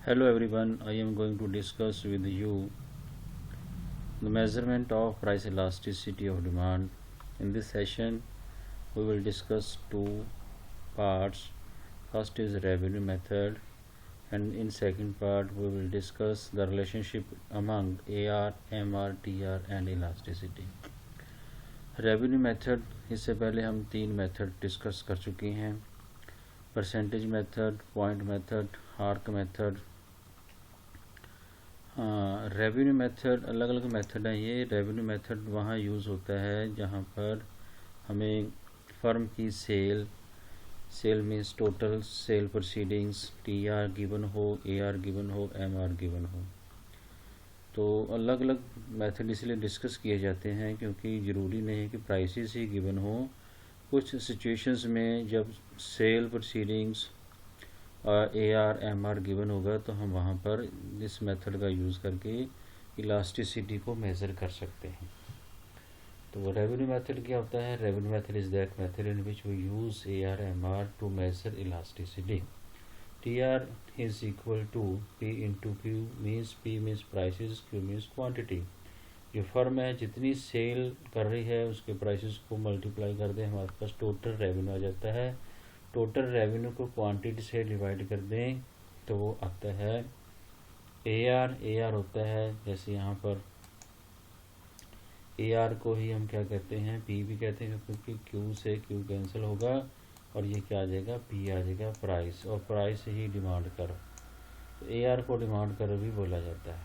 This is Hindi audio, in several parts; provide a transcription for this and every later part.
Hello everyone, I am going to discuss with you the measurement of price elasticity of demand. In this session, we will discuss two parts. First is revenue method, and in second part we will discuss the relationship among AR, MR, TR and elasticity. Revenue method, इससे पहले हम तीन मेथड डिस्कस कर चुके हैं। Percentage method, point method, arc method. Revenue method अलग अलग मेथड हैं। ये रेवेन्यू मेथड वहाँ यूज़ होता है जहाँ पर हमें फर्म की sale means total sale proceedings, TR given हो, AR गिवन हो, MR गिवन हो। तो अलग अलग मेथड इसलिए डिस्कस किए जाते हैं क्योंकि ज़रूरी नहीं है कि प्राइसेस ही गिवन हो। कुछ सिचुएशंस में जब sale proceedings AR MR given होगा तो हम वहाँ पर इस मेथड का यूज़ करके इलास्टिसिटी को मेज़र कर सकते हैं। तो रेवेन्यू मेथड क्या होता है? Revenue method is that method in which we use AR MR to measure elasticity. TR is equal to P into Q means P means prices, Q means quantity। जो फर्म है जितनी सेल कर रही है उसके प्राइसेस को मल्टीप्लाई कर दें, हमारे पास टोटल रेवेन्यू आ जाता है। टोटल रेवेन्यू को क्वांटिटी से डिवाइड कर दें तो वो आता है AR होता है, जैसे यहाँ पर AR को ही हम क्या कहते हैं, P भी कहते हैं क्योंकि Q से Q कैंसिल होगा और ये क्या आ जाएगा, P आ जाएगा प्राइस, और प्राइस ही डिमांड कर। तो AR को डिमांड कर भी बोला जाता है।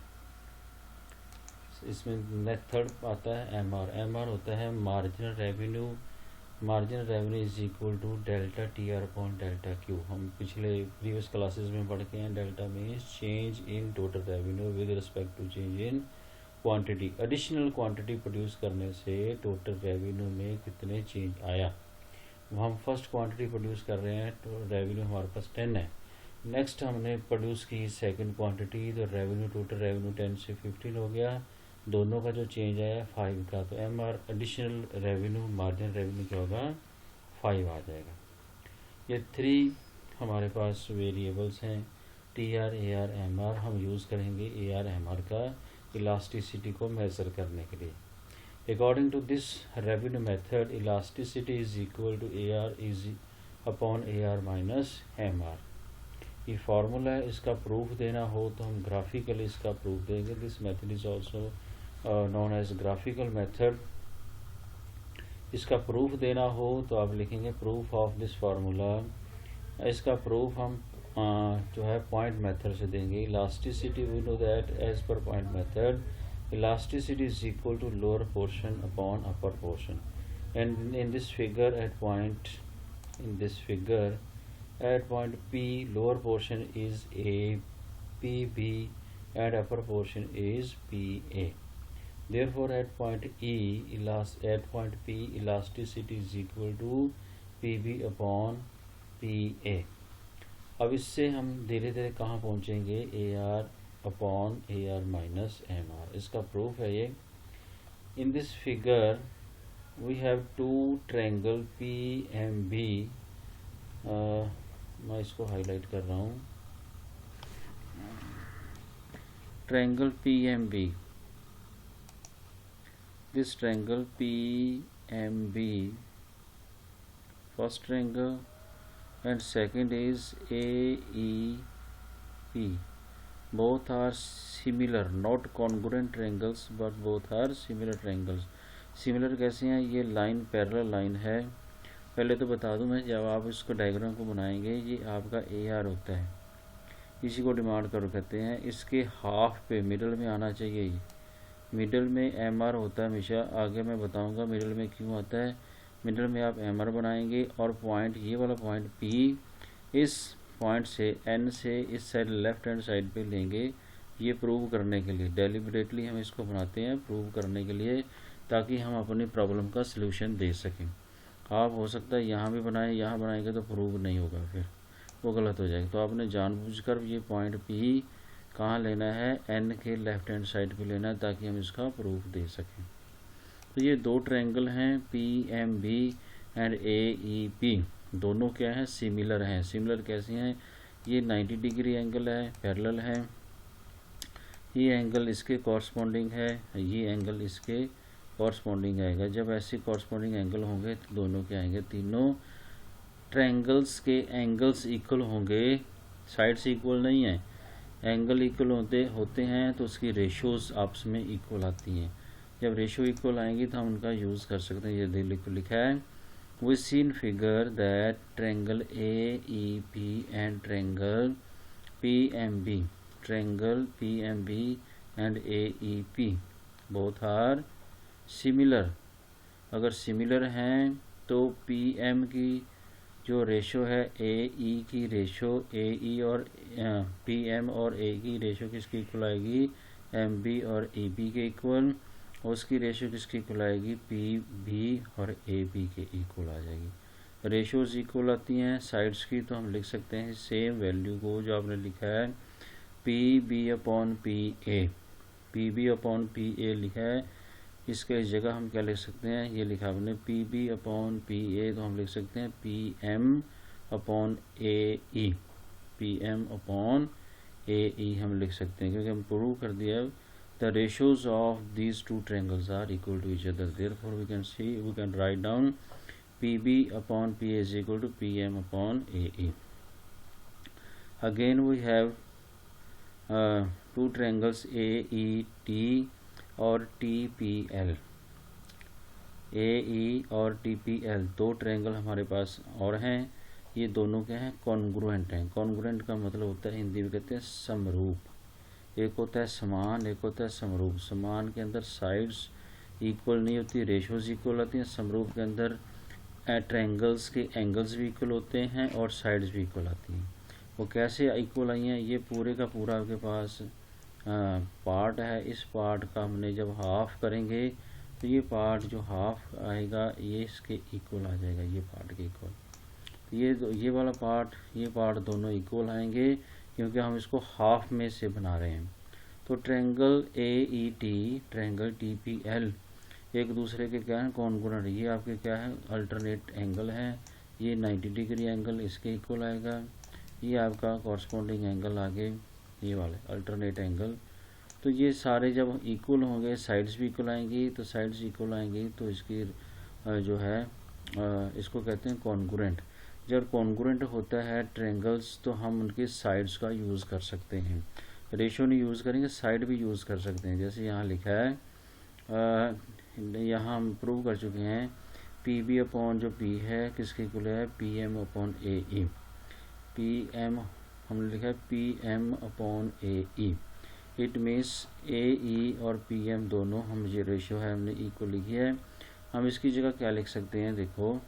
इसमें मेथड आता है MR होता है marginal revenue. Marginal revenue is equal to delta TR upon delta Q। हम पिछले प्रीवियस क्लासेस में पढ़ के हैं। Delta means change in total revenue with respect to change in quantity. Additional quantity produce करने से टोटल रेवेन्यू में कितने चेंज आया। हम फर्स्ट क्वांटिटी प्रोड्यूस कर रहे हैं तो रेवेन्यू हमारे पास 10 है। नेक्स्ट हमने प्रोड्यूस की सेकंड क्वांटिटी तो रेवेन्यू, टोटल रेवेन्यू 10 से 15 हो गया। दोनों का जो चेंज आया 5 का, तो MR additional revenue, marginal revenue क्या होगा, 5 आ जाएगा। ये 3 हमारे पास वेरिएबल्स हैं, TR AR MR। हम यूज़ करेंगे AR MR का इलास्टिसिटी को मेज़र करने के लिए। According to this revenue method, elasticity is equal to AR is upon AR minus MR। ये फार्मूला है, इसका प्रूफ देना हो तो हम ग्राफिकली इसका प्रूफ देंगे। This method is also known as graphical method. इसका प्रूफ देना हो तो आप लिखेंगे प्रूफ ऑफ दिस फार्मूला। इसका प्रूफ हम जो है पॉइंट मेथड से देंगे। Elasticity we know that as per point method elasticity is equal to lower portion upon upper portion, and in this figure at point P, lower portion is A, PB and upper portion is PA। therefore at point P elasticity is equal to PB upon PA। अब इससे हम धीरे धीरे कहाँ पहुँचेंगे, AR upon AR minus MR। इसका प्रूफ है ये। In this figure we have two triangle PMB। मैं इसको हाईलाइट कर रहा हूँ, triangle PMB। This triangle PMB, first triangle and second is AEP। both are similar, not congruent triangles but both are similar triangles। Similar कैसे हैं, ये लाइन पैरेलल लाइन है। पहले तो बता दूं मैं, जब आप इसको डायग्राम को बनाएंगे ये आपका AR होता है, इसी को डिमांड कर कहते हैं। इसके हाफ पे मिडल में आना चाहिए, ये मिडल में MR होता है हमेशा। आगे मैं बताऊंगा मिडल में क्यों आता है। मिडल में आप MR बनाएंगे और पॉइंट, ये वाला पॉइंट P, इस पॉइंट से N से इस साइड लेफ्ट हैंड साइड पे लेंगे। ये प्रूव करने के लिए डेलिबरेटली हम इसको बनाते हैं, प्रूव करने के लिए, ताकि हम अपनी प्रॉब्लम का सलूशन दे सकें। आप हो सकता है यहाँ भी बनाएं, यहाँ बनाएंगे तो प्रूव नहीं होगा, फिर वो गलत हो जाएगा। तो आपने जानबूझकर ये पॉइंट P कहाँ लेना है, N के लेफ्ट हैंड साइड पे लेना है, ताकि हम इसका प्रूफ दे सकें। तो ये दो ट्रायंगल हैं PMB एंड AEP। दोनों क्या हैं, सिमिलर हैं। सिमिलर कैसे हैं, ये 90 डिग्री एंगल है, पैरेलल है, ये एंगल इसके कॉरस्पॉन्डिंग है, ये एंगल इसके कॉरस्पॉन्डिंग आएगा। जब ऐसे कॉरस्पॉन्डिंग एंगल होंगे तो दोनों के आएंगे, तीनों ट्रायंगल्स के एंगल्स इक्वल होंगे, साइड्स इक्वल नहीं है, एंगल इक्वल होते हैं तो उसकी रेशोज़ आपस में इक्वल आती हैं। जब रेशो इक्वल आएंगी तो हम उनका यूज़ कर सकते हैं। ये लिखा है we seen figure that triangle AEP and triangle PMB and AEP both are similar. अगर सिमिलर हैं तो PM की जो रेशो है AE की रेशो AE और PM और A की रेशो किसकी इक्वल आएगी, MB और AB के इक्वल, और उसकी रेशो किसकी इक्वल आएगी, PB और AB के इक्वल आ जाएगी। रेशोज़ इक्वल आती हैं साइड्स की, तो हम लिख सकते हैं सेम वैल्यू को जो आपने लिखा है PB/PA, PB/PA लिखा है, इसके इस जगह हम क्या लिख सकते हैं, ये लिखा हमने PB/PA, तो हम लिख सकते हैं PM/AE, PM/AE हम लिख सकते हैं, क्योंकि हम प्रूव कर दिया the ratios of these two triangles are equal to each other. Therefore we can write down PB/PA is equal to PM/AE. Again we have two triangles AET और TPL, AE और TPL दो ट्रायंगल हमारे पास और हैं। ये दोनों क्या हैं, कॉन्ग्रुएंट हैं। कॉन्ग्रुएंट का मतलब होता है, हिंदी में कहते हैं समरूप। एक होता है समान, एक होता है समरूप। समान के अंदर साइड्स इक्वल नहीं होती, रेशोज इक्वल होती हैं। समरूप के अंदर ट्रायंगल्स के एंगल्स भी इक्वल होते हैं और साइड्स भी इक्वल आती हैं। वो कैसे इक्वल आई हैं, ये पूरे का पूरा आपके पास पार्ट है। इस पार्ट का हमने जब हाफ करेंगे तो ये पार्ट जो हाफ आएगा ये इसके इक्वल आ जाएगा, ये पार्ट के इक्वल। ये वाला पार्ट, ये पार्ट दोनों इक्वल आएंगे क्योंकि हम इसको हाफ में से बना रहे हैं। तो ट्रायंगल AET, ट्रायंगल TPL एक दूसरे के क्या है, कॉन्ग्रुएंट। ये आपके क्या है, अल्टरनेट एंगल है। ये 90 डिग्री एंगल इसके इक्वल आएगा, ये आपका कॉरस्पॉन्डिंग एंगल आगे ये वाले अल्टरनेट एंगल। तो ये सारे जब इक्वल होंगे, साइड्स भी इक्वल आएंगी, तो साइड्स इक्वल आएंगी तो इसकी जो है इसको कहते हैं कॉन्ग्रुएंट। जब कॉन्ग्रुएंट होता है ट्रायंगल्स तो हम उनके साइड्स का यूज़ कर सकते हैं। रेशो नहीं यूज़ करेंगे, साइड भी यूज़ कर सकते हैं। जैसे यहाँ लिखा है, यहाँ हम प्रूव कर चुके हैं PB/जो P है किसके इक्वल है, PM/AE। PM हमने लिखा है PM/AE। इट मीन्स AE और PM दोनों हम ये रेशो है हमने इक्वल लिखी है। हम इसकी जगह क्या लिख सकते हैं, देखो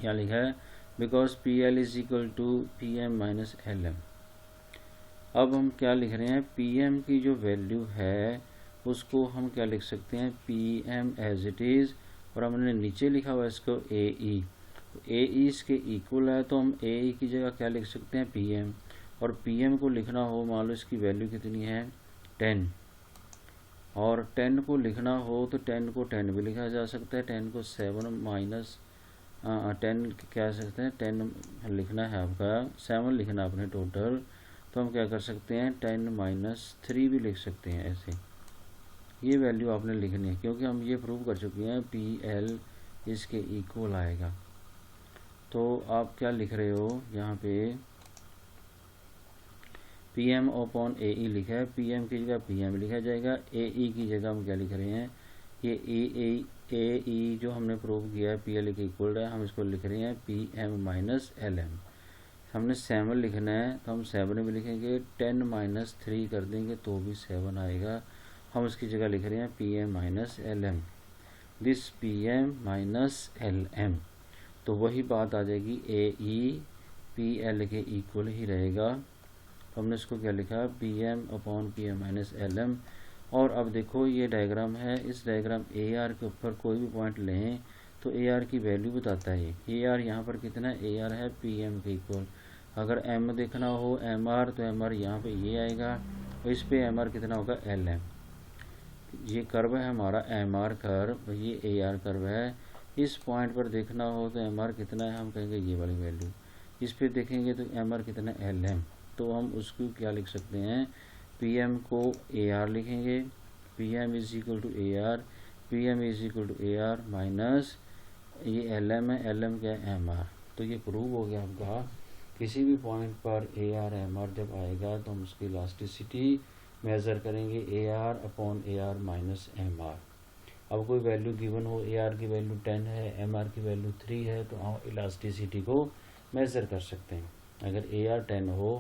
क्या लिखा है, because PL is equal to PM-LM। अब हम क्या लिख रहे हैं, PM की जो वैल्यू है उसको हम क्या लिख सकते हैं, PM एज इट इज़, और हमने नीचे लिखा हुआ इसको AE। तो AE इसके इक्वल है, तो हम AE की जगह क्या लिख सकते हैं, PM। और PM को लिखना हो, मान लो इसकी वैल्यू कितनी है 10, और 10 को लिखना हो तो 10 को 10 भी लिखा जा सकता है, 10 को 7 माइनस 10 क्या सकते हैं, 10 लिखना है आपका, 7 लिखना है अपने टोटल, तो हम क्या कर सकते हैं 10-3 भी लिख सकते हैं। ऐसे ये वैल्यू आपने लिखनी है, क्योंकि हम ये प्रूव कर चुके हैं PL इसके इक्वल आएगा। तो आप क्या लिख रहे हो यहाँ पे, PM/AE लिखा है, PM की जगह PM लिखा जाएगा, AE की जगह हम क्या लिख रहे हैं, ये AE जो हमने प्रूव किया है PL के इक्वल है, हम इसको लिख रहे हैं PM-LM। हमने 7 लिखना है तो हम 7 भी लिखेंगे, 10-3 कर देंगे तो भी 7 आएगा। हम इसकी जगह लिख रहे हैं PM-LM, दिस PM-LM। तो वही बात आ जाएगी, AE PL के इक्वल ही रहेगा। तो हमने इसको क्या लिखा, PM/PM-LM। और अब देखो ये डायग्राम है, इस डायग्राम AR के ऊपर कोई भी पॉइंट लें तो AR की वैल्यू बताता है। AR यहाँ पर कितना है, AR है PM के इक्वल। अगर M देखना हो MR, तो MR यहाँ पे ये आएगा, और इस पे MR कितना होगा, LM। ये कर्व है हमारा MR कर्व, ये AR कर्व है। इस पॉइंट पर देखना हो तो MR कितना है, हम कहेंगे ये वाली वैल्यू। इस पे देखेंगे तो एम आर कितना एल एम, तो हम उसको क्या लिख सकते हैं, पी एम को ए आर लिखेंगे, P M is equal to A R, P M is equal to A R minus ये एल एम है, एल एम क्या है एम आर। तो ये प्रूव हो गया आपका, किसी भी पॉइंट पर ए आर एम आर जब आएगा तो हम उसकी इलास्टिसिटी मेज़र करेंगे A R upon A R minus M R. अब कोई वैल्यू गिवन हो, ए आर की वैल्यू 10 है, एम आर की वैल्यू 3 है, तो हम इलास्टिसिटी को मेज़र कर सकते हैं। अगर ए आर 10 हो,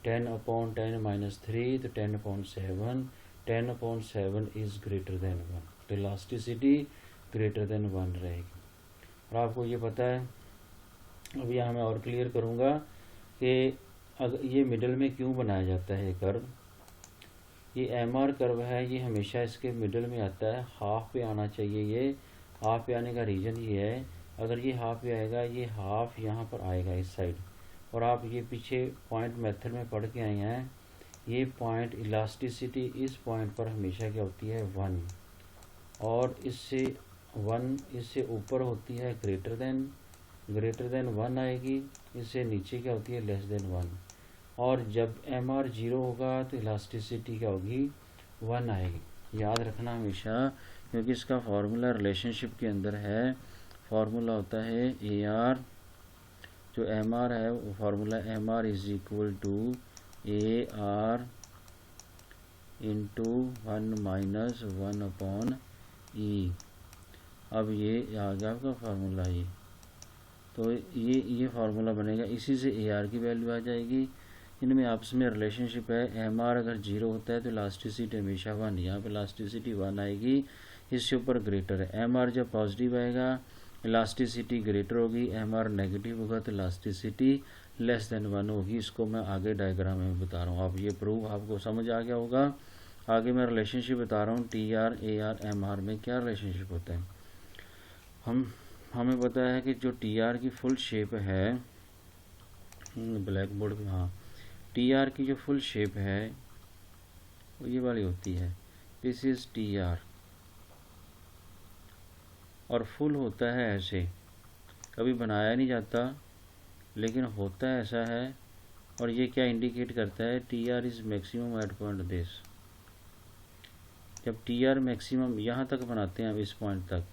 10 अपॉन 10 माइनस 3 तो 10 upon 7, 10 upon 7 is greater than 1, तो इलास्टिसिटी ग्रेटर देन 1 रहेगी। और आपको ये पता है, अब यहाँ मैं और क्लियर करूँगा कि अगर ये मिडल में क्यों बनाया जाता है कर्व। ये एम आर कर्व है, ये हमेशा इसके मिडल में आता है, हाफ पे आना चाहिए। ये हाफ पे आने का रीज़न ये है, अगर ये हाफ पे आएगा, ये हाफ यहाँ पर आएगा इस साइड। और आप ये पीछे पॉइंट मेथड में पढ़ के आए हैं, ये पॉइंट इलास्टिसिटी इस पॉइंट पर हमेशा क्या होती है 1, और इससे 1 इससे ऊपर होती है ग्रेटर देन 1 आएगी, इससे नीचे क्या होती है लेस देन 1। और जब एम आर 0 होगा तो इलास्टिसिटी क्या होगी 1 आएगी। याद रखना हमेशा, क्योंकि इसका फार्मूला रिलेशनशिप के अंदर है। फार्मूला होता है ए आर, जो एम आर है वो formula M R is equal to A R into 1 minus 1 upon E. अब ये आ गया आपका फार्मूला, ये तो ये फार्मूला बनेगा, इसी से ए आर की वैल्यू आ जाएगी। इनमें आपस में रिलेशनशिप है, एम आर अगर 0 होता है तो इलास्टिसिटी हमेशा 1, यहाँ पे इलास्टिसिटी 1 आएगी, इससे ऊपर ग्रेटर है। एम आर जब पॉजिटिव आएगा इलास्टिसिटी ग्रेटर होगी, एम आर नेगेटिव होगा तो इलास्टिसिटी लेस देन 1 होगी। इसको मैं आगे डायग्राम में बता रहा हूँ, आप ये प्रूव आपको समझ आ गया होगा। आगे मैं रिलेशनशिप बता रहा हूँ, T R A R M R में क्या रिलेशनशिप होता है। हमें पता है कि जो टी आर की फुल शेप है, ब्लैक बोर्ड में, हाँ, टी आर की जो फुल शेप है वो ये वाली होती है, दिस इज टी आर। और फुल होता है ऐसे, कभी बनाया नहीं जाता लेकिन होता है ऐसा है। और ये क्या इंडिकेट करता है, T R is maximum at point this. जब टी आर मैक्सिमम यहाँ तक बनाते हैं, अब इस पॉइंट तक,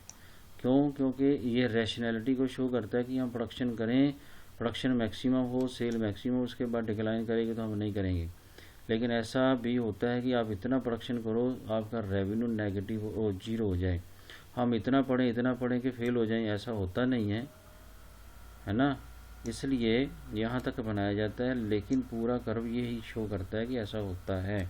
क्यों, क्योंकि ये रैशनैलिटी को शो करता है कि हम प्रोडक्शन करें, प्रोडक्शन मैक्सिमम हो, सेल मैक्सिमम, उसके बाद डिक्लाइन करेंगे तो हम नहीं करेंगे। लेकिन ऐसा भी होता है कि आप इतना प्रोडक्शन करो, आपका रेवेन्यू नेगेटिव हो, 0 हो जाए। हम इतना पढ़ें कि फेल हो जाएं, ऐसा होता नहीं है ना। इसलिए यहाँ तक बनाया जाता है, लेकिन पूरा कर्व यही शो करता है कि ऐसा होता है।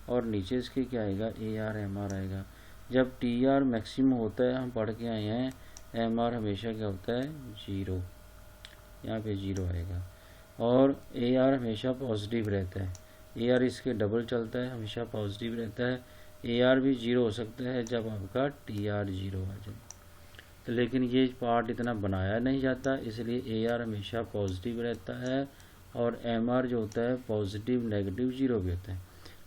और नीचे इसके क्या आएगा, ए आर एम आर आएगा। जब टी आर मैक्सिमम होता है, हम पढ़ के आए हैं, एम आर हमेशा क्या होता है 0, यहाँ पे 0 आएगा। और ए आर हमेशा पॉजिटिव रहता है, ए आर इसके डबल चलता है, हमेशा पॉजिटिव रहता है। ए आर भी 0 हो सकता है जब आपका टी आर 0 आ जाए। तो लेकिन ये पार्ट इतना बनाया नहीं जाता, इसलिए ए आर हमेशा पॉजिटिव रहता है, और एम आर जो होता है पॉजिटिव नेगेटिव 0 भी होता है।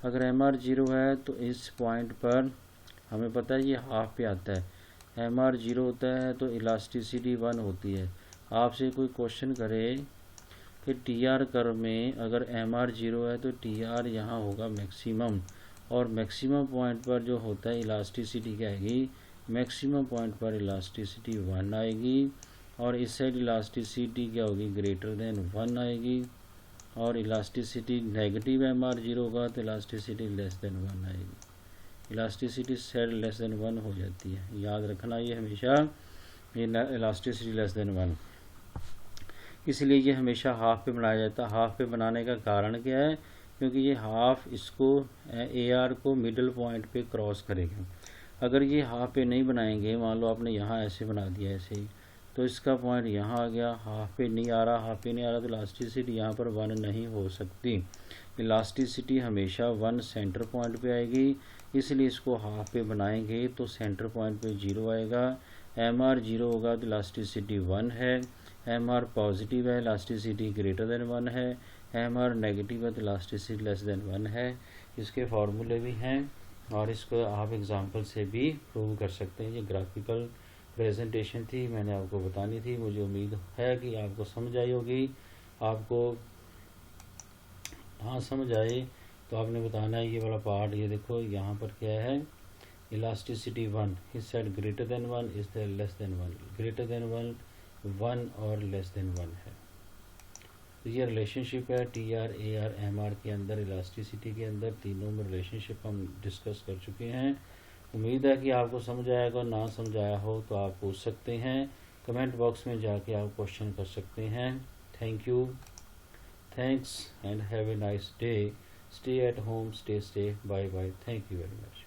अगर एम आर 0 है तो इस पॉइंट पर हमें पता है ये हाफ पे आता है। एम आर 0 होता है तो इलास्टिसिटी 1 होती है। आपसे कोई क्वेश्चन करे कि टी आर कर्व में अगर एम आर 0 है तो टी आर यहाँ होगा मैक्सिमम, और मैक्सिमम पॉइंट पर जो होता है इलास्टिसिटी क्या आएगी, मैक्सिमम पॉइंट पर इलास्टिसिटी 1 आएगी, और इस साइड इलास्टिसिटी क्या होगी ग्रेटर देन 1 आएगी। और इलास्टिसिटी नेगेटिव एम आर 0 होगा तो इलास्टिसिटी लेस देन 1 आएगी। इलास्टिसिटी साइड लेस देन 1 हो जाती है, याद रखना ये हमेशा, ये इलास्टिसिटी लेस देन 1, इसलिए ये हमेशा हाफ पे बनाया जाता है। हाफ पे बनाने का कारण क्या है, क्योंकि ये हाफ इसको ए आर को मिडल पॉइंट पे क्रॉस करेगा। अगर ये हाफ पे नहीं बनाएंगे, मान लो आपने यहाँ ऐसे बना दिया ऐसे ही, तो इसका पॉइंट यहाँ आ गया, हाफ पे नहीं आ रहा, हाफ पे नहीं आ रहा, तो इलास्टिसिटी यहाँ पर 1 नहीं हो सकती। इलास्टिसिटी हमेशा 1 सेंटर पॉइंट पे आएगी, इसलिए इसको हाफ पे बनाएंगे तो सेंटर पॉइंट पे 0 आएगा। एम आर 0 होगा तो इलास्टिसिटी 1 है, एम आर पॉजिटिव है इलास्टिसिटी ग्रेटर देन 1 है, एम आर नेगेटिव है तो इलास्टिसिटी लेस देन 1 है। इसके फार्मूले भी हैं और इसको आप एग्जांपल से भी प्रूव कर सकते हैं। ये ग्राफिकल प्रेजेंटेशन थी, मैंने आपको बतानी थी। मुझे उम्मीद है कि आपको समझ आई होगी। आपको हाँ समझ आए तो आपने बताना है ये वाला पार्ट। ये देखो यहाँ पर क्या है, इलास्टिसिटी 1, इस साइड ग्रेटर देन 1, इस side less than 1, greater than 1, 1 और लेस देन 1 है। तो ये रिलेशनशिप है TR, AR, MR के अंदर, इलास्टिसिटी के अंदर, तीनों में रिलेशनशिप हम डिस्कस कर चुके हैं। उम्मीद है कि आपको समझ आएगा, ना समझ आया हो तो आप पूछ सकते हैं, कमेंट बॉक्स में जाके आप क्वेश्चन कर सकते हैं। Thank you, thanks and have a nice day, stay at home, stay safe, bye bye, thank you very much.